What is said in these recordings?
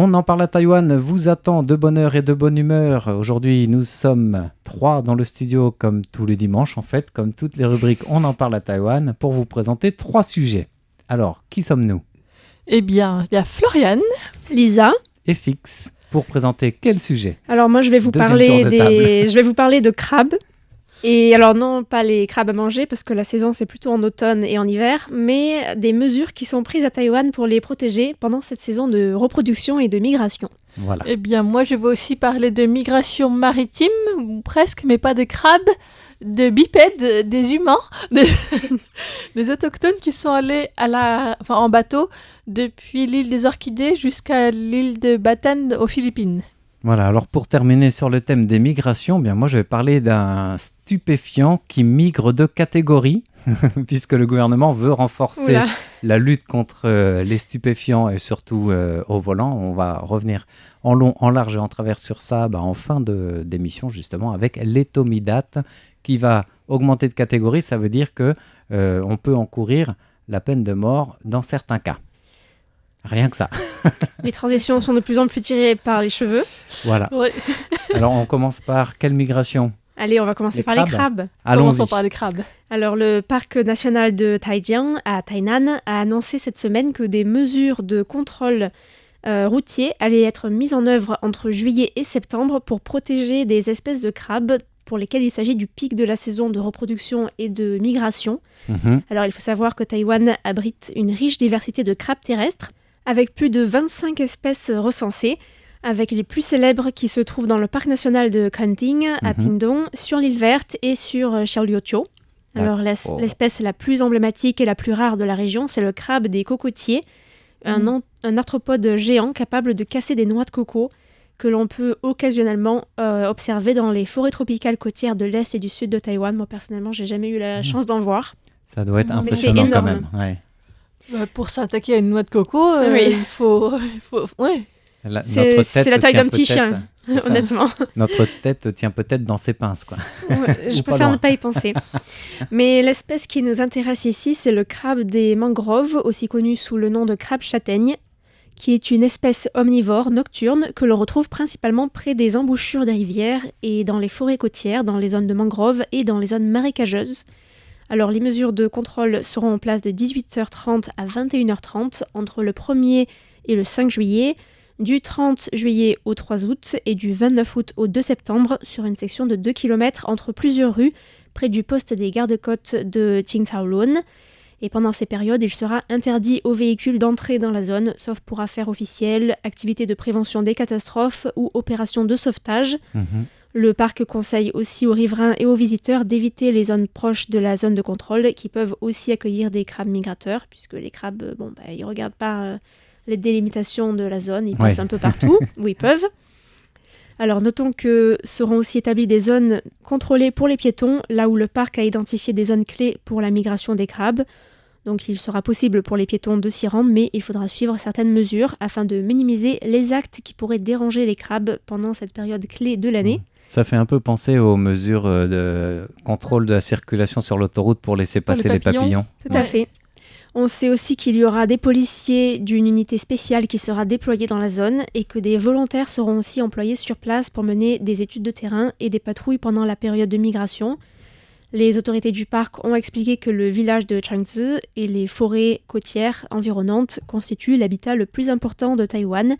On en parle à Taïwan, vous attend de bonne heure et de bonne humeur. Aujourd'hui, nous sommes 3 dans le studio, comme tous les dimanches en fait, comme toutes les rubriques On en parle à Taïwan, pour vous présenter 3 sujets. Alors, qui sommes-nous ? Eh bien, il y a Floriane, Lisa et Fix, pour présenter quel sujet ? Alors moi, je vais vous parler de crabes. Et alors non, pas les crabes à manger, parce que la saison c'est plutôt en automne et en hiver, mais des mesures qui sont prises à Taïwan pour les protéger pendant cette saison de reproduction et de migration. Voilà. Eh bien, moi, je vais aussi parler de migration maritime, ou presque, mais pas de crabes, de bipèdes, des humains, des autochtones qui sont allés en bateau depuis l'île des Orchidées jusqu'à l'île de Bataan aux Philippines. Voilà, alors pour terminer sur le thème des migrations, bien moi je vais parler d'un stupéfiant qui migre de catégorie, puisque le gouvernement veut renforcer la lutte contre les stupéfiants et surtout au volant. On va revenir en long, en large et en travers sur ça en fin d'émission justement avec l'étomidate qui va augmenter de catégorie. Ça veut dire qu'on peut encourir la peine de mort dans certains cas. Rien que ça. Les transitions sont de plus en plus tirées par les cheveux. Voilà. Ouais. Alors, on commence par quelle migration ? Allez, on va commencer par les crabes. Commençons par les crabes. Alors, le parc national de Taijiang, à Tainan, a annoncé cette semaine que des mesures de contrôle routier allaient être mises en œuvre entre juillet et septembre pour protéger des espèces de crabes pour lesquelles il s'agit du pic de la saison de reproduction et de migration. Alors, il faut savoir que Taïwan abrite une riche diversité de crabes terrestres, avec plus de 25 espèces recensées, avec les plus célèbres qui se trouvent dans le parc national de Kunting, à Pingdong, sur l'île verte et sur Xiaoliuqiu. Alors l'espèce la plus emblématique et la plus rare de la région, c'est le crabe des cocotiers, un arthropode géant capable de casser des noix de coco, que l'on peut occasionnellement observer dans les forêts tropicales côtières de l'Est et du Sud de Taïwan. Moi, personnellement, j'ai jamais eu la chance d'en voir. Ça doit être impressionnant quand même. Ouais. Pour s'attaquer à une noix de coco, il faut... Ouais. C'est la taille d'un petit chien, honnêtement. Notre tête tient peut-être dans ses pinces, quoi. Ouais, je préfère ne pas y penser. Mais l'espèce qui nous intéresse ici, c'est le crabe des mangroves, aussi connu sous le nom de crabe châtaigne, qui est une espèce omnivore nocturne que l'on retrouve principalement près des embouchures des rivières et dans les forêts côtières, dans les zones de mangroves et dans les zones marécageuses. Alors, les mesures de contrôle seront en place de 18h30 à 21h30 entre le 1er et le 5 juillet, du 30 juillet au 3 août et du 29 août au 2 septembre sur une section de 2 km entre plusieurs rues près du poste des gardes-côtes de Qingcaolun. Et pendant ces périodes, il sera interdit aux véhicules d'entrer dans la zone, sauf pour affaires officielles, activités de prévention des catastrophes ou opérations de sauvetage. Le parc conseille aussi aux riverains et aux visiteurs d'éviter les zones proches de la zone de contrôle qui peuvent aussi accueillir des crabes migrateurs, puisque les crabes, ils ne regardent pas les délimitations de la zone, ils passent un peu partout où ils peuvent. Alors notons que seront aussi établies des zones contrôlées pour les piétons, là où le parc a identifié des zones clés pour la migration des crabes. Donc il sera possible pour les piétons de s'y rendre, mais il faudra suivre certaines mesures afin de minimiser les actes qui pourraient déranger les crabes pendant cette période clé de l'année. Ça fait un peu penser aux mesures de contrôle de la circulation sur l'autoroute pour laisser passer les papillons. Tout à fait. On sait aussi qu'il y aura des policiers d'une unité spéciale qui sera déployée dans la zone et que des volontaires seront aussi employés sur place pour mener des études de terrain et des patrouilles pendant la période de migration. Les autorités du parc ont expliqué que le village de Changzhou et les forêts côtières environnantes constituent l'habitat le plus important de Taïwan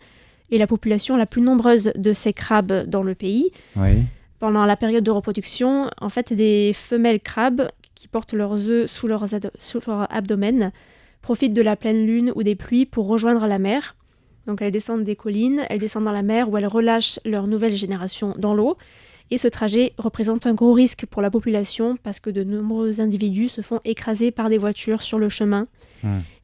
et la population la plus nombreuse de ces crabes dans le pays. Oui. Pendant la période de reproduction, en fait, des femelles crabes qui portent leurs œufs sous leur abdomen profitent de la pleine lune ou des pluies pour rejoindre la mer. Donc elles descendent des collines, elles descendent dans la mer où elles relâchent leur nouvelle génération dans l'eau. Et ce trajet représente un gros risque pour la population parce que de nombreux individus se font écraser par des voitures sur le chemin.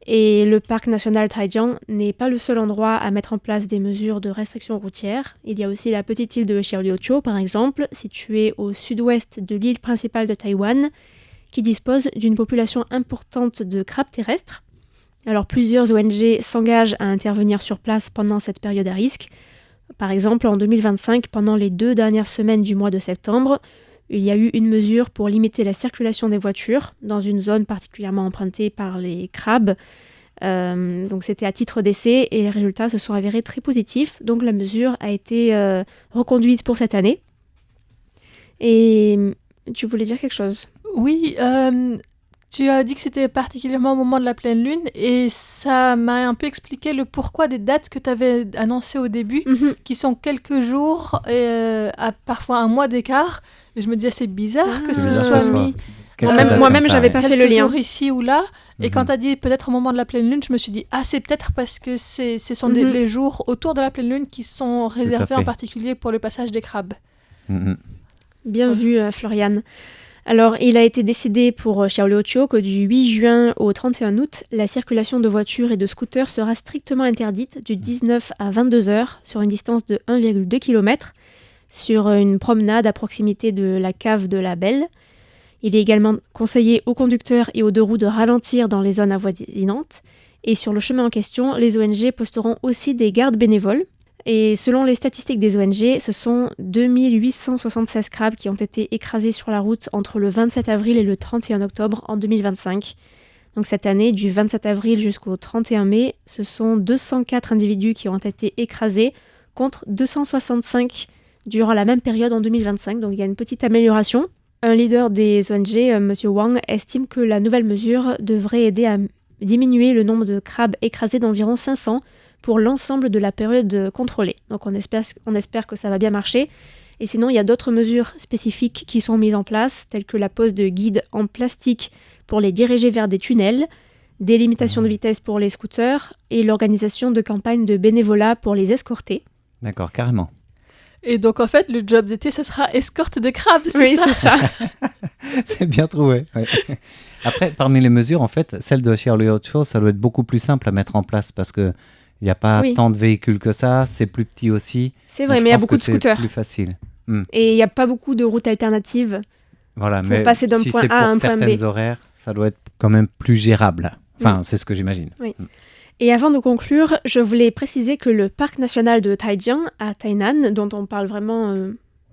Et le parc national Taijiang n'est pas le seul endroit à mettre en place des mesures de restriction routière. Il y a aussi la petite île de Xiaoliuqiu, par exemple, située au sud-ouest de l'île principale de Taïwan, qui dispose d'une population importante de crabes terrestres. Alors plusieurs ONG s'engagent à intervenir sur place pendant cette période à risque. Par exemple, en 2025, pendant les 2 dernières semaines du mois de septembre, il y a eu une mesure pour limiter la circulation des voitures dans une zone particulièrement empruntée par les crabes, Donc c'était à titre d'essai et les résultats se sont avérés très positifs. Donc la mesure a été reconduite pour cette année. Et tu voulais dire quelque chose ? Oui, tu as dit que c'était particulièrement au moment de la pleine lune et ça m'a un peu expliqué le pourquoi des dates que tu avais annoncées au début, qui sont quelques jours et à parfois un mois d'écart. Et je me disais, c'est bizarre que ce soit mis... Moi-même, j'avais pas fait le lien. Ici ou là. Et quand tu as dit peut-être au moment de la pleine lune, je me suis dit, c'est peut-être parce que ce sont les jours autour de la pleine lune qui sont réservés en particulier pour le passage des crabes. Bien vu, Floriane. Alors, il a été décidé pour Xiaoluoqiu que du 8 juin au 31 août, la circulation de voitures et de scooters sera strictement interdite du 19 à 22 heures sur une distance de 1,2 km sur une promenade à proximité de la cave de la Belle. Il est également conseillé aux conducteurs et aux deux roues de ralentir dans les zones avoisinantes. Et sur le chemin en question, les ONG posteront aussi des gardes bénévoles. Et selon les statistiques des ONG, ce sont 2876 crabes qui ont été écrasés sur la route entre le 27 avril et le 31 octobre en 2025. Donc cette année, du 27 avril jusqu'au 31 mai, ce sont 204 individus qui ont été écrasés contre 265 durant la même période en 2025. Donc il y a une petite amélioration. Un leader des ONG, M. Wang, estime que la nouvelle mesure devrait aider à diminuer le nombre de crabes écrasés d'environ 500 pour l'ensemble de la période contrôlée. Donc on espère que ça va bien marcher. Et sinon, il y a d'autres mesures spécifiques qui sont mises en place, telles que la pose de guides en plastique pour les diriger vers des tunnels, des limitations de vitesse pour les scooters et l'organisation de campagnes de bénévolat pour les escorter. D'accord, carrément. Et donc, en fait, le job d'été, ce sera escorte de crabes, c'est ça. C'est bien trouvé. Ouais. Après, parmi les mesures, en fait, celle de Xiaoluoqiu, ça doit être beaucoup plus simple à mettre en place parce que il n'y a pas tant de véhicules que ça, c'est plus petit aussi. C'est vrai, mais il y a beaucoup de scooters. C'est plus facile. Et il n'y a pas beaucoup de routes alternatives pour passer d'un point A à un point B. Si c'est pour certaines horaires, ça doit être quand même plus gérable. Enfin, c'est ce que j'imagine. Oui. Et avant de conclure, je voulais préciser que le parc national de Taijiang à Tainan, dont on parle vraiment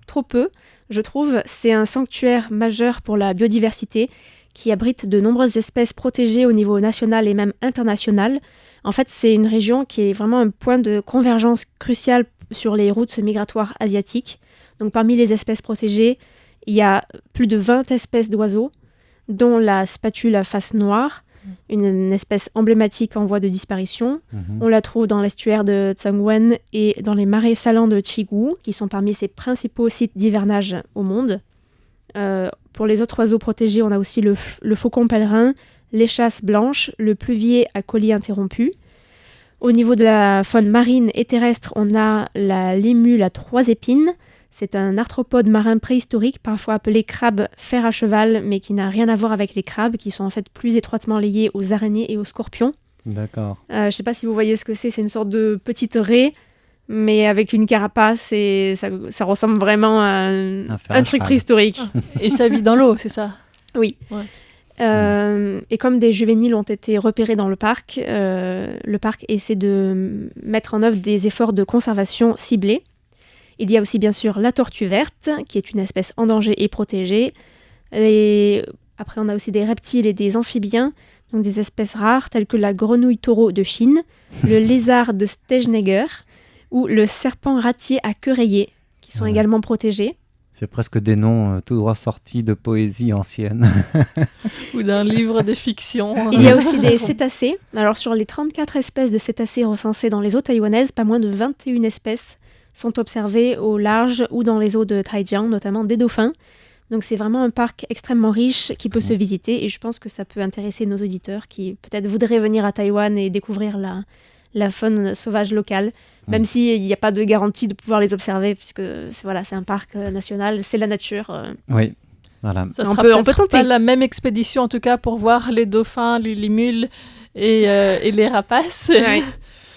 trop peu, je trouve, c'est un sanctuaire majeur pour la biodiversité qui abrite de nombreuses espèces protégées au niveau national et même international. En fait, c'est une région qui est vraiment un point de convergence crucial sur les routes migratoires asiatiques. Donc, parmi les espèces protégées, il y a plus de 20 espèces d'oiseaux, dont la spatule à face noire, une espèce emblématique en voie de disparition. On la trouve dans l'estuaire de Tsangwen et dans les marais salants de Chigu, qui sont parmi ses principaux sites d'hivernage au monde. Pour les autres oiseaux protégés, on a aussi le faucon pèlerin, l'échasse blanche, le pluvier à collier interrompu. Au niveau de la faune marine et terrestre, on a la limule à 3 épines. C'est un arthropode marin préhistorique, parfois appelé crabe fer à cheval, mais qui n'a rien à voir avec les crabes, qui sont en fait plus étroitement liés aux araignées et aux scorpions. D'accord. Je ne sais pas si vous voyez ce que c'est une sorte de petite raie, mais avec une carapace, et ça ressemble vraiment à un truc préhistorique. Et ça vit dans l'eau, c'est ça ? Oui. Ouais. Et comme des juvéniles ont été repérés dans le parc essaie de mettre en œuvre des efforts de conservation ciblés. Il y a aussi bien sûr la tortue verte, qui est une espèce en danger et protégée. Après, on a aussi des reptiles et des amphibiens, donc des espèces rares telles que la grenouille taureau de Chine, le lézard de Stejneger ou le serpent ratier à queue rayée, qui sont également protégés. C'est presque des noms tout droit sortis de poésie ancienne. Ou d'un livre de fiction. Il y a aussi des cétacés. Alors sur les 34 espèces de cétacés recensées dans les eaux taïwanaises, pas moins de 21 espèces sont observées au large ou dans les eaux de Taijiang, notamment des dauphins. Donc c'est vraiment un parc extrêmement riche qui peut se visiter et je pense que ça peut intéresser nos auditeurs qui peut-être voudraient venir à Taïwan et découvrir la faune sauvage locale, même s'il n'y a pas de garantie de pouvoir les observer puisque c'est un parc national, c'est la nature. Oui, voilà. Ça sera peut-être pas la même expédition en tout cas pour voir les dauphins, les limules et les rapaces. Ouais.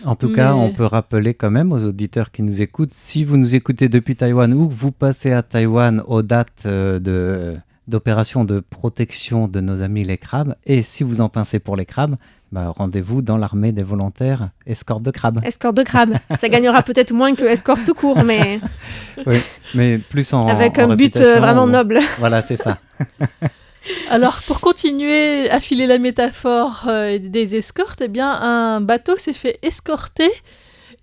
En tout cas, on peut rappeler quand même aux auditeurs qui nous écoutent, si vous nous écoutez depuis Taïwan ou que vous passez à Taïwan aux dates d'opération de protection de nos amis les crabes, et si vous en pincez pour les crabes, rendez-vous dans l'armée des volontaires escorte de crabes. Escorte de crabes. Ça gagnera peut-être moins que escorte tout court, mais... Oui, mais plus en avec en un but vraiment noble. Voilà, c'est ça. Alors, pour continuer à filer la métaphore des escortes, eh bien, un bateau s'est fait escorter,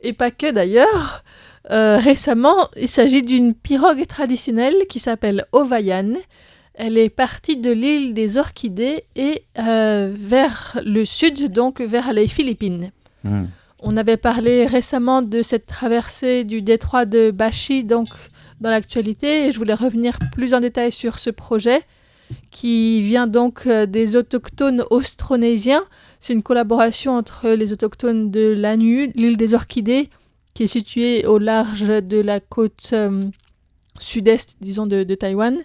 et pas que d'ailleurs. Récemment, il s'agit d'une pirogue traditionnelle qui s'appelle Ovayan. Elle est partie de l'île des Orchidées et vers le sud, donc vers les Philippines. On avait parlé récemment de cette traversée du détroit de Bashi, donc dans l'actualité, et je voulais revenir plus en détail sur ce projet qui vient donc des autochtones austronésiens. C'est une collaboration entre les autochtones de Lanhu, l'île des Orchidées, qui est située au large de la côte sud-est, disons, de Taïwan,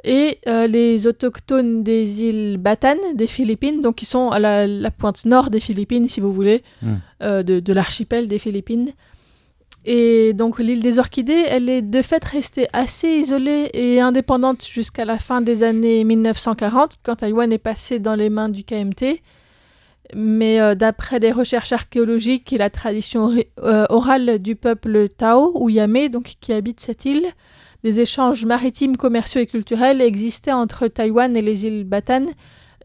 et les autochtones des îles Bataan, des Philippines, donc qui sont à la pointe nord des Philippines, si vous voulez, de l'archipel des Philippines. Et donc l'île des Orchidées, elle est de fait restée assez isolée et indépendante jusqu'à la fin des années 1940, quand Taïwan est passé dans les mains du KMT. Mais d'après les recherches archéologiques et la tradition orale du peuple Tao, ou Yamé, donc, qui habite cette île, des échanges maritimes, commerciaux et culturels existaient entre Taïwan et les îles Bataan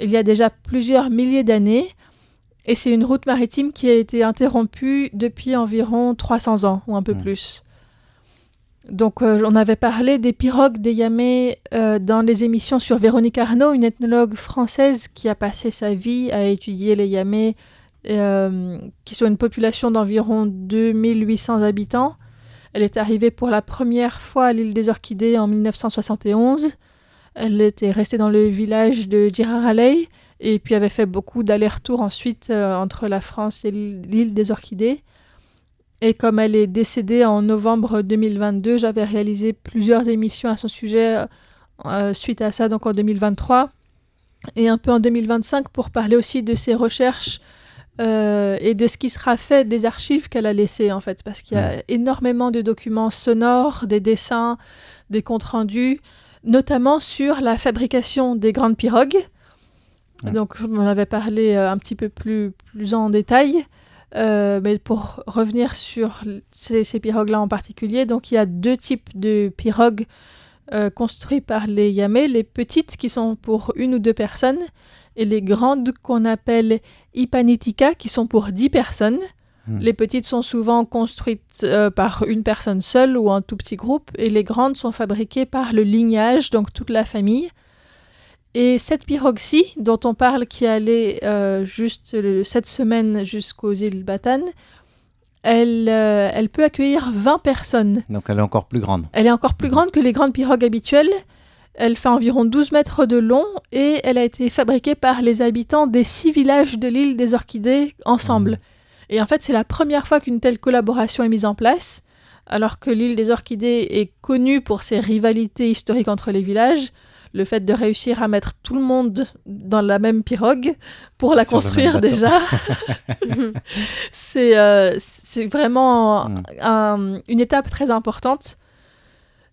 il y a déjà plusieurs milliers d'années. Et c'est une route maritime qui a été interrompue depuis environ 300 ans, ou un peu plus. Donc, on avait parlé des pirogues des Yamé dans les émissions sur Véronique Arnaud, une ethnologue française qui a passé sa vie à étudier les Yamé, qui sont une population d'environ 2800 habitants. Elle est arrivée pour la première fois à l'île des Orchidées en 1971. Elle était restée dans le village de Jiraralei, et puis avait fait beaucoup d'allers-retours ensuite entre la France et l'île des Orchidées. Et comme elle est décédée en novembre 2022, j'avais réalisé plusieurs émissions à son sujet suite à ça, donc en 2023, et un peu en 2025 pour parler aussi de ses recherches et de ce qui sera fait des archives qu'elle a laissées, en fait, parce qu'il y a énormément de documents sonores, des dessins, des comptes rendus, notamment sur la fabrication des grandes pirogues. Donc, on en avait parlé un petit peu plus en détail, mais pour revenir sur ces pirogues-là en particulier, donc il y a deux types de pirogues construites par les Yamé, les petites qui sont pour 1 ou 2 personnes, et les grandes qu'on appelle Ipanitika qui sont pour 10 personnes. Les petites sont souvent construites par une personne seule ou un tout petit groupe, et les grandes sont fabriquées par le lignage, donc toute la famille. Et cette pirogue-ci, dont on parle, qui allait juste cette semaine jusqu'aux îles Bataan, elle peut accueillir 20 personnes. Donc elle est encore plus grande. Elle est encore plus grande que les grandes pirogues habituelles. Elle fait environ 12 mètres de long et elle a été fabriquée par les habitants des 6 villages de l'île des Orchidées ensemble. Et en fait, c'est la première fois qu'une telle collaboration est mise en place, alors que l'île des Orchidées est connue pour ses rivalités historiques entre les villages. Le fait de réussir à mettre tout le monde dans la même pirogue pour la construire déjà, c'est vraiment une étape très importante.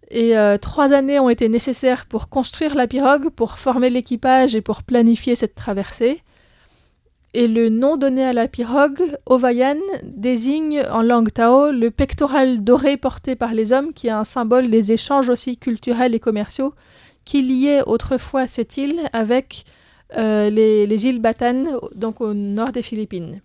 Et 3 années ont été nécessaires pour construire la pirogue, pour former l'équipage et pour planifier cette traversée. Et le nom donné à la pirogue, Ovayan, désigne en langue Tao le pectoral doré porté par les hommes, qui est un symbole des échanges aussi culturels et commerciaux qui liait autrefois cette île avec les îles Bataan, donc au nord des Philippines.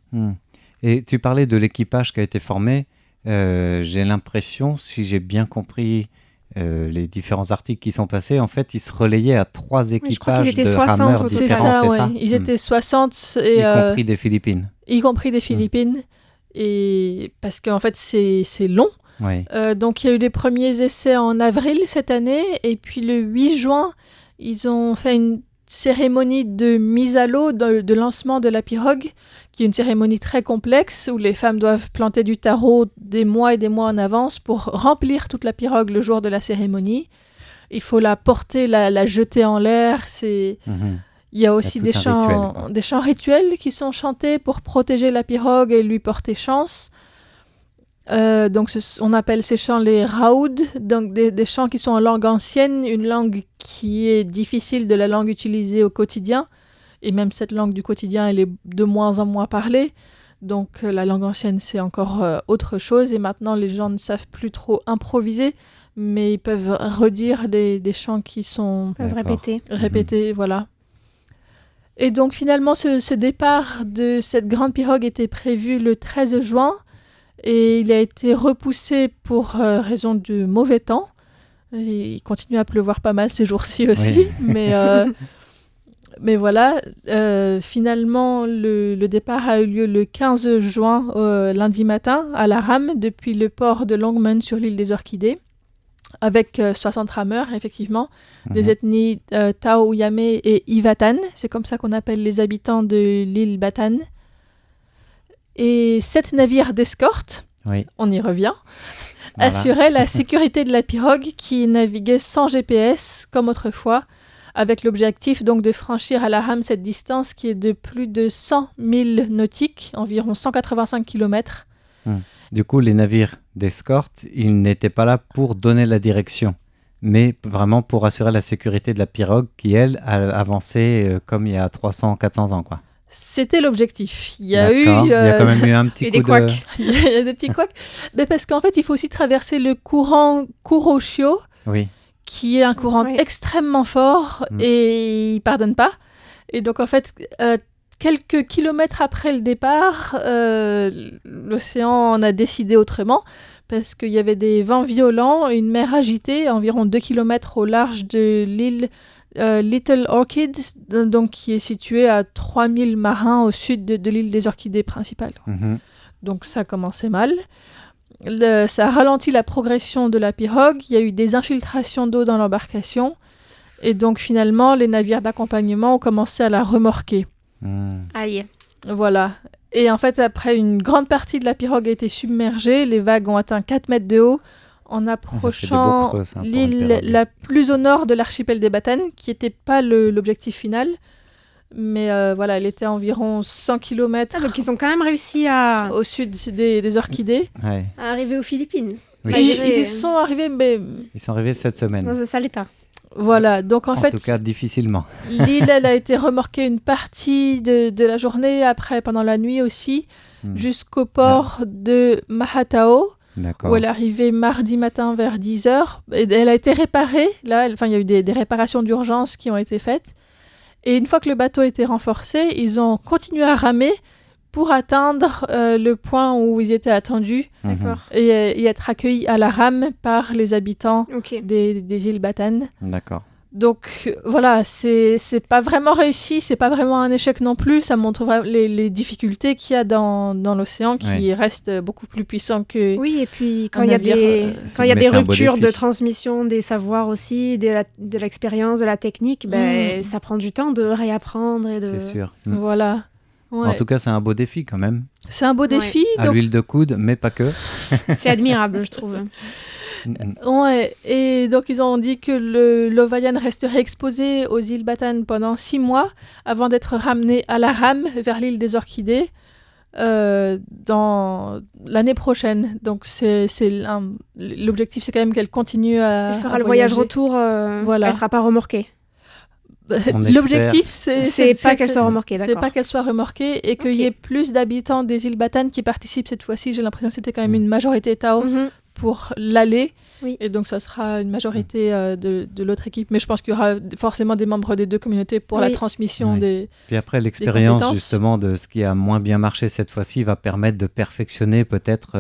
Et tu parlais de l'équipage qui a été formé. J'ai l'impression, si j'ai bien compris les différents articles qui sont passés, en fait, ils se relayaient à 3 équipages de rameurs différents, c'est ça ? Ils étaient 60. Et, y compris des Philippines. Y compris des Philippines. Et parce qu'en fait, c'est long. Oui. Donc, il y a eu les premiers essais en avril cette année. Et puis, le 8 juin, ils ont fait une cérémonie de mise à l'eau, de lancement de la pirogue, qui est une cérémonie très complexe où les femmes doivent planter du taro des mois et des mois en avance pour remplir toute la pirogue le jour de la cérémonie. Il faut la porter, la jeter en l'air. Il y a aussi des chants rituels qui sont chantés pour protéger la pirogue et lui porter chance. Donc on appelle ces chants les raoud, donc des chants qui sont en langue ancienne, une langue qui est difficile de la langue utilisée au quotidien, et même cette langue du quotidien, elle est de moins en moins parlée. Donc la langue ancienne, c'est encore autre chose. Et maintenant, les gens ne savent plus trop improviser, mais ils peuvent redire des chants qui sont répétés, voilà. Et donc finalement, ce départ de cette grande pirogue était prévu le 13 juin et il a été repoussé pour raison de mauvais temps. Et il continue à pleuvoir pas mal ces jours-ci aussi, mais voilà, finalement, le départ a eu lieu le 15 juin, lundi matin, à la rame, depuis le port de Longmen sur l'île des Orchidées, avec 60 rameurs, effectivement, des ethnies Tao, Yamé et Ivatan. C'est comme ça qu'on appelle les habitants de l'île Batan. Et 7 navires d'escorte, on y revient, assuraient la sécurité de la pirogue qui naviguait sans GPS, comme autrefois, avec l'objectif donc de franchir à la rame cette distance qui est de plus de 100 000 nautiques, environ 185 km. Du coup, les navires d'escorte, ils n'étaient pas là pour donner la direction, mais vraiment pour assurer la sécurité de la pirogue qui, elle, a avancé comme il y a 300-400 ans, quoi. C'était l'objectif. Il y a quand même eu un petit coup de... Il y a des petits couacs. Mais parce qu'en fait, il faut aussi traverser le courant Kuroshio, qui est un courant extrêmement fort et il ne pardonne pas. Et donc, en fait, quelques kilomètres après le départ, l'océan en a décidé autrement parce qu'il y avait des vents violents, une mer agitée, environ 2 km au large de l'île Little Orchid, donc qui est située à 3000 marins au sud de l'île des Orchidées principale. Donc ça commençait mal. Ça a ralenti la progression de la pirogue, il y a eu des infiltrations d'eau dans l'embarcation, et donc finalement, les navires d'accompagnement ont commencé à la remorquer. Aïe. Voilà. Et en fait, après, une grande partie de la pirogue a été submergée, les vagues ont atteint 4 mètres de haut, en approchant l'île la plus au nord de l'archipel des Batanes, qui n'était pas l'objectif final. Mais voilà, elle était à environ 100 km. Donc ils ont quand même réussi au sud des Orchidées. À arriver aux Philippines. Oui. Ils y sont arrivés, mais... Ils sont arrivés cette semaine. Dans un sale état. Voilà, donc en fait... En tout cas, difficilement. L'île, elle a été remorquée une partie de la journée, après, pendant la nuit aussi, jusqu'au port de Mahatao, où elle est arrivée mardi matin vers 10h. Et elle a été réparée. Là, il y a eu des réparations d'urgence qui ont été faites. Et une fois que le bateau était renforcé, ils ont continué à ramer pour atteindre le point où ils étaient attendus et être accueillis à la rame par les habitants des îles Batan. D'accord. Donc voilà, c'est pas vraiment réussi, c'est pas vraiment un échec non plus. Ça montre les difficultés qu'il y a dans l'océan qui restent beaucoup plus puissants que... Oui, et puis quand il y a des ruptures de transmission des savoirs aussi, de l'expérience, de la technique, ça prend du temps de réapprendre. C'est sûr. Voilà. Ouais. En tout cas, c'est un beau défi quand même. C'est un beau défi. À l'huile de coude, mais pas que. C'est admirable, je trouve. Ouais, et donc ils ont dit que le Lovayan resterait exposé aux îles Batan pendant 6 mois avant d'être ramené à la rame vers l'île des Orchidées dans l'année prochaine. Donc l'objectif, c'est quand même qu'elle continue à Elle fera le voyage retour, voilà. Elle ne sera pas remorquée. L'objectif, c'est pas qu'elle soit remorquée, d'accord. C'est pas qu'elle soit remorquée et qu'il y ait plus d'habitants des îles Batan qui participent cette fois-ci. J'ai l'impression que c'était quand même une majorité Tao pour l'aller. Et donc, ça sera une majorité de l'autre équipe. Mais je pense qu'il y aura forcément des membres des deux communautés pour la transmission des Puis après, l'expérience justement de ce qui a moins bien marché cette fois-ci va permettre de perfectionner peut-être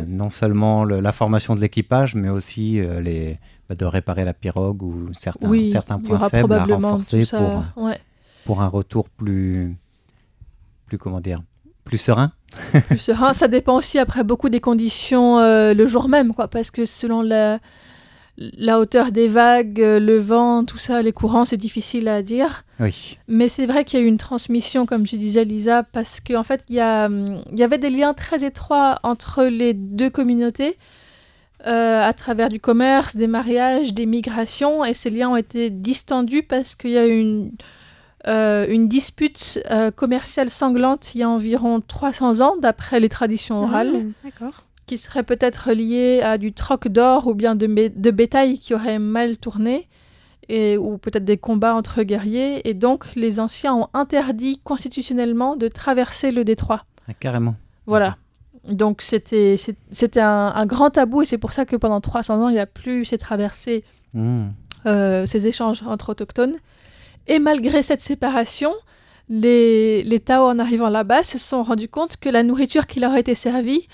non seulement la formation de l'équipage, mais aussi de réparer la pirogue ou certains points faibles à renforcer pour un retour plus serein. Plus serein. Ça dépend aussi après beaucoup des conditions le jour même, parce que selon la hauteur des vagues, le vent, tout ça, les courants, c'est difficile à dire. Oui. Mais c'est vrai qu'il y a eu une transmission, comme tu disais, Lisa, parce qu'en fait, il y avait des liens très étroits entre les deux communautés à travers du commerce, des mariages, des migrations, et ces liens ont été distendus parce qu'il y a eu une dispute commerciale sanglante il y a environ 300 ans, d'après les traditions orales, qui serait peut-être liée à du troc d'or ou bien de bétail qui aurait mal tourné, ou peut-être des combats entre guerriers. Et donc, les anciens ont interdit constitutionnellement de traverser le détroit. Ah, carrément. Voilà. Donc c'était un grand tabou et c'est pour ça que pendant 300 ans, il n'y a plus ces traversées, ces échanges entre autochtones. Et malgré cette séparation, les Tao, en arrivant là-bas, se sont rendus compte que la nourriture qui leur a été servie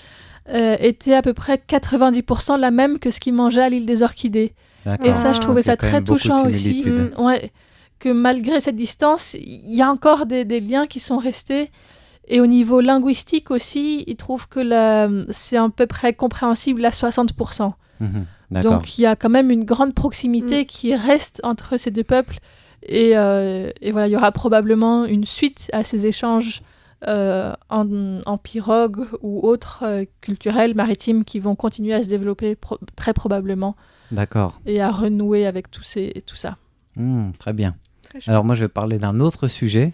était à peu près 90% la même que ce qu'ils mangeaient à l'île des Orchidées. D'accord. Et ça, je trouvais ça très touchant aussi. Ouais, que malgré cette distance, il y a encore des liens qui sont restés. Et au niveau linguistique aussi, ils trouvent que c'est à peu près compréhensible à 60%. Donc il y a quand même une grande proximité qui reste entre ces deux peuples. Et voilà, il y aura probablement une suite à ces échanges en pirogue ou autres culturels, maritimes, qui vont continuer à se développer très probablement. D'accord. Et à renouer avec tout ça. Très bien. Alors moi, je vais parler d'un autre sujet,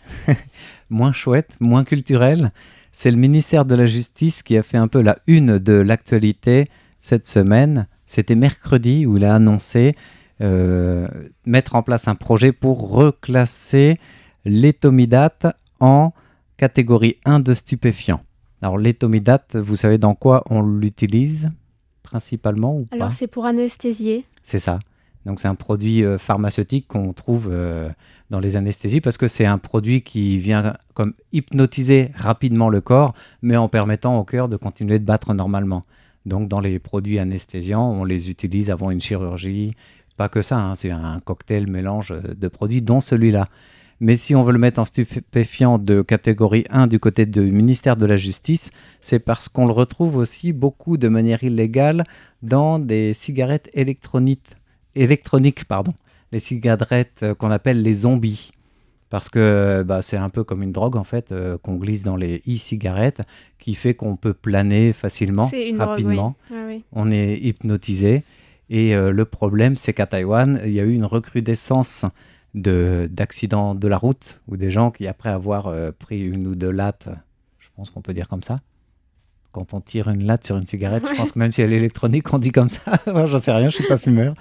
moins chouette, moins culturel. C'est le ministère de la Justice qui a fait un peu la une de l'actualité cette semaine. C'était mercredi où il a annoncé mettre en place un projet pour reclasser l'éthomidate en catégorie 1 de stupéfiants. Alors l'éthomidate, vous savez dans quoi on l'utilise principalement ou pas ? Alors c'est pour anesthésier. C'est ça. Donc c'est un produit pharmaceutique qu'on trouve dans les anesthésies parce que c'est un produit qui vient comme hypnotiser rapidement le corps, mais en permettant au cœur de continuer de battre normalement. Donc dans les produits anesthésiants, on les utilise avant une chirurgie. Pas que ça, c'est un cocktail mélange de produits, dont celui-là. Mais si on veut le mettre en stupéfiant de catégorie 1 du côté du ministère de la Justice, c'est parce qu'on le retrouve aussi beaucoup de manière illégale dans des cigarettes électroniques, les cigarettes qu'on appelle les zombies. Parce que c'est un peu comme une drogue en fait qu'on glisse dans les e-cigarettes qui fait qu'on peut planer facilement, rapidement. Drogue, oui. Oui. On est hypnotisé. Et le problème, c'est qu'à Taïwan, il y a eu une recrudescence d'accidents de la route ou des gens qui, après avoir pris une ou deux lattes, je pense qu'on peut dire comme ça, quand on tire une latte sur une cigarette, je pense que même si elle est électronique, on dit comme ça, moi j'en sais rien, je ne suis pas fumeur,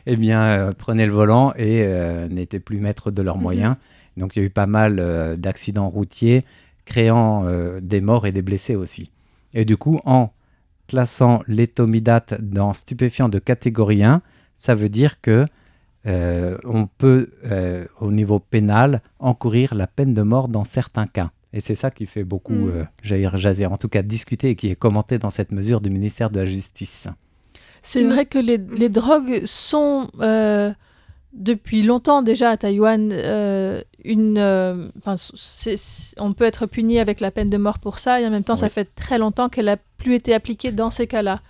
eh bien prenaient le volant et n'étaient plus maîtres de leurs moyens. Donc il y a eu pas mal d'accidents routiers créant des morts et des blessés aussi. Et du coup, en classant l'éthomidate dans stupéfiant de catégorie 1, ça veut dire que on peut, au niveau pénal, encourir la peine de mort dans certains cas. Et c'est ça qui fait beaucoup jaser, en tout cas discuter et qui est commenté dans cette mesure du ministère de la Justice. C'est vrai que les drogues sont, depuis longtemps déjà à Taïwan, on peut être puni avec la peine de mort pour ça, et en même temps, ça fait très longtemps qu'elle n'a plus été appliquée dans ces cas-là.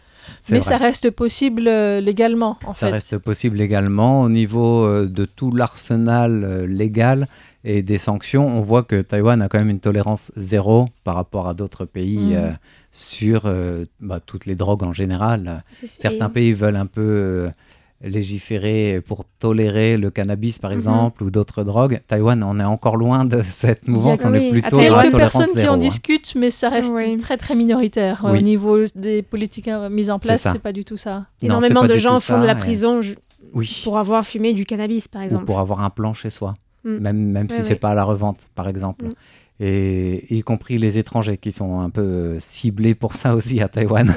Mais ça reste possible légalement, en fait. Ça reste possible légalement. Au niveau de tout l'arsenal légal et des sanctions, on voit que Taïwan a quand même une tolérance zéro par rapport à d'autres pays sur toutes les drogues en général. Certains pays veulent un peu légiférer pour tolérer le cannabis, par exemple, ou d'autres drogues. Taïwan, on est encore loin de cette mouvance. On est plutôt dans la tolérance zéro. Il y a quelques personnes qui en discutent, mais ça reste très, très minoritaire. Au niveau des politiques mises en place, c'est pas du tout ça. Énormément de gens font de la prison pour avoir fumé du cannabis, par exemple. Ou pour avoir un plan chez soi, même si c'est pas à la revente, par exemple. Et y compris les étrangers qui sont un peu ciblés pour ça aussi à Taïwan.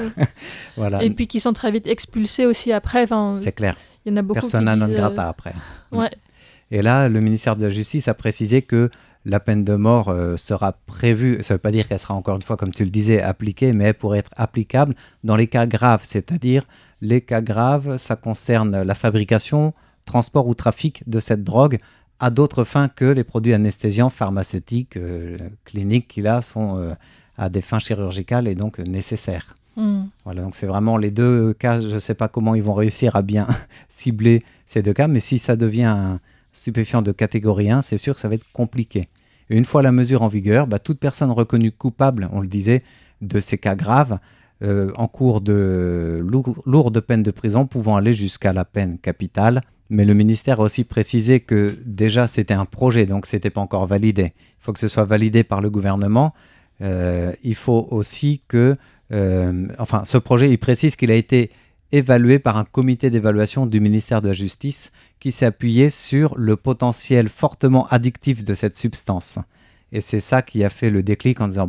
Voilà. Et puis qui sont très vite expulsés aussi après. C'est clair. Il y en a beaucoup Persona non grata après. Ouais. Et là, le ministère de la Justice a précisé que la peine de mort sera prévue. Ça ne veut pas dire qu'elle sera encore une fois, comme tu le disais, appliquée, mais elle pourrait être applicable dans les cas graves. C'est-à-dire, les cas graves, ça concerne la fabrication, transport ou trafic de cette drogue à d'autres fins que les produits anesthésiants pharmaceutiques cliniques qui là sont à des fins chirurgicales et donc nécessaires. Voilà, donc c'est vraiment les deux cas. Je ne sais pas comment ils vont réussir à bien cibler ces deux cas, mais si ça devient un stupéfiant de catégorie 1, c'est sûr que ça va être compliqué. Et une fois la mesure en vigueur, toute personne reconnue coupable, on le disait, de ces cas graves, en cours de lourde peine de prison pouvant aller jusqu'à la peine capitale. Mais le ministère a aussi précisé que déjà c'était un projet, donc ce n'était pas encore validé. Il faut que ce soit validé par le gouvernement. Il faut aussi que... ce projet, il précise qu'il a été évalué par un comité d'évaluation du ministère de la Justice qui s'est appuyé sur le potentiel fortement addictif de cette substance. Et c'est ça qui a fait le déclic en disant,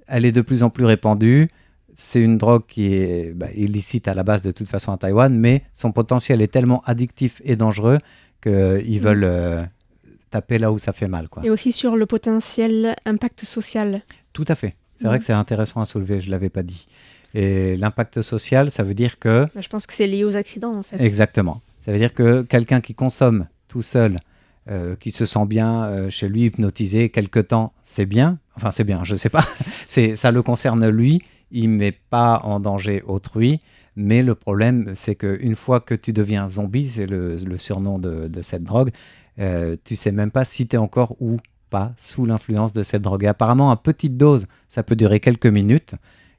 elle est de plus en plus répandue. C'est une drogue qui est illicite à la base de toute façon à Taïwan, mais son potentiel est tellement addictif et dangereux qu'ils veulent taper là où ça fait mal, quoi. Et aussi sur le potentiel impact social. Tout à fait. C'est vrai que c'est intéressant à soulever, je ne l'avais pas dit. Et l'impact social, ça veut dire que... Je pense que c'est lié aux accidents, en fait. Exactement. Ça veut dire que quelqu'un qui consomme tout seul, qui se sent bien chez lui, hypnotisé, quelque temps, c'est bien. Enfin, c'est bien, je ne sais pas. Ça le concerne lui. Il ne met pas en danger autrui. Mais le problème, c'est qu'une fois que tu deviens zombie, c'est le surnom de cette drogue, tu ne sais même pas si tu es encore ou pas sous l'influence de cette drogue. Et apparemment, à petite dose, ça peut durer quelques minutes.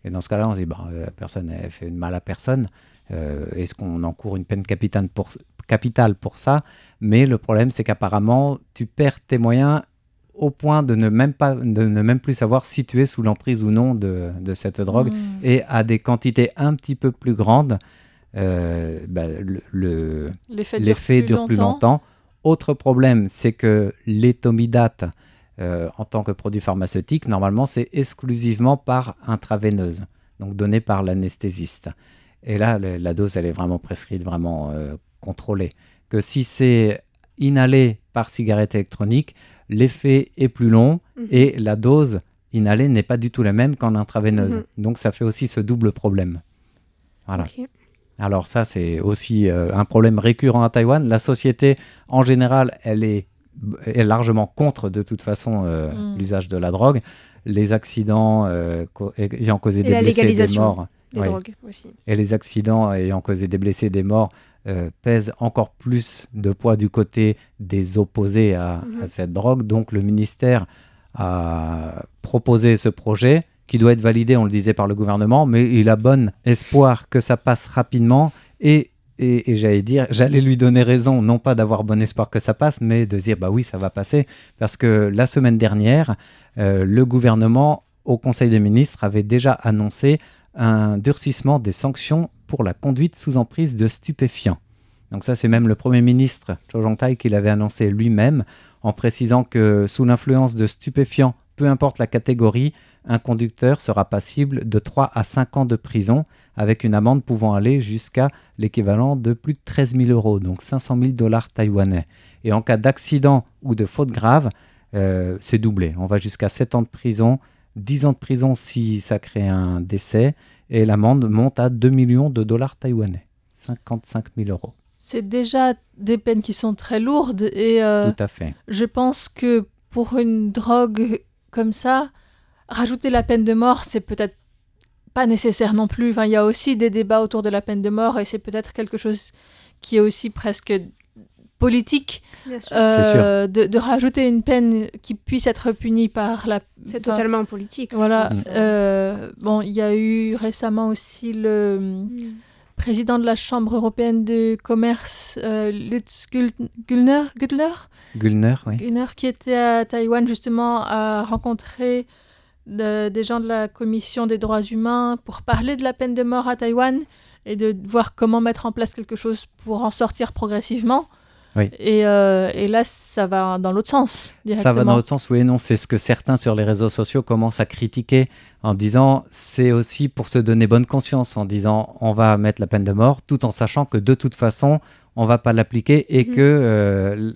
Et dans ce cas-là, on se dit, la personne elle fait mal à personne. Est-ce qu'on encourt une peine capitale pour ça? Mais le problème, c'est qu'apparemment, tu perds tes moyens au point de ne même plus savoir si tu es sous l'emprise ou non de cette drogue. Et à des quantités un petit peu plus grandes, l'effet dure plus longtemps. Autre problème, c'est que l'étomidate, en tant que produit pharmaceutique, normalement, c'est exclusivement par intraveineuse, donc donné par l'anesthésiste. Et là, la dose, elle est vraiment prescrite, vraiment contrôlée. Que si c'est inhalé par cigarette électronique, l'effet est plus long et la dose inhalée n'est pas du tout la même qu'en intraveineuse. Donc, ça fait aussi ce double problème. Voilà. Okay. Alors ça, c'est aussi un problème récurrent à Taïwan. La société, en général, elle est largement contre, de toute façon, l'usage de la drogue. Les accidents ayant causé des blessés et des morts. Des drogues aussi. Et les accidents ayant causé des blessés et des morts pèsent encore plus de poids du côté des opposés à cette drogue. Donc le ministère a proposé ce projet qui doit être validé, on le disait, par le gouvernement, mais il a bon espoir que ça passe rapidement et j'allais lui donner raison, non pas d'avoir bon espoir que ça passe, mais de dire oui, ça va passer, parce que la semaine dernière, le gouvernement, au Conseil des ministres, avait déjà annoncé un durcissement des sanctions pour la conduite sous emprise de stupéfiants. Donc ça, c'est même le Premier ministre, Cho Jong-tai, qui l'avait annoncé lui-même, en précisant que sous l'influence de stupéfiants, peu importe la catégorie, un conducteur sera passible de 3 à 5 ans de prison, avec une amende pouvant aller jusqu'à l'équivalent de plus de 13 000 €, donc 500 000 $ taïwanais. Et en cas d'accident ou de faute grave, c'est doublé. On va jusqu'à 7 ans de prison, 10 ans de prison si ça crée un décès, et l'amende monte à 2 millions de $ taïwanais, 55 000 €. C'est déjà des peines qui sont très lourdes, et tout à fait. Je pense que pour une drogue comme ça, rajouter la peine de mort, c'est peut-être pas nécessaire non plus. Enfin, il y a aussi des débats autour de la peine de mort, et c'est peut-être quelque chose qui est aussi presque politique. Bien sûr. C'est sûr. De rajouter une peine qui puisse être punie par la... C'est totalement politique. Voilà. Il y a eu récemment aussi le président de la Chambre européenne de commerce, Lutz Güllner, qui était à Taïwan justement, à rencontrer des gens de la Commission des droits humains pour parler de la peine de mort à Taïwan et de voir comment mettre en place quelque chose pour en sortir progressivement. Oui. Et là, ça va dans l'autre sens, directement. Ça va dans l'autre sens, oui et non. C'est ce que certains sur les réseaux sociaux commencent à critiquer en disant c'est aussi pour se donner bonne conscience, en disant on va mettre la peine de mort tout en sachant que de toute façon, on ne va pas l'appliquer et que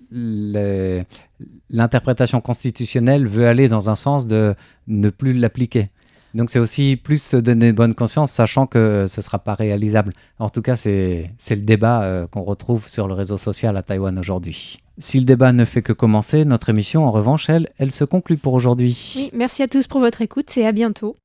l'interprétation constitutionnelle veut aller dans un sens de ne plus l'appliquer. Donc c'est aussi plus se donner bonne conscience, sachant que ce ne sera pas réalisable. En tout cas, c'est le débat qu'on retrouve sur le réseau social à Taïwan aujourd'hui. Si le débat ne fait que commencer, notre émission, en revanche, elle se conclut pour aujourd'hui. Oui, merci à tous pour votre écoute et à bientôt.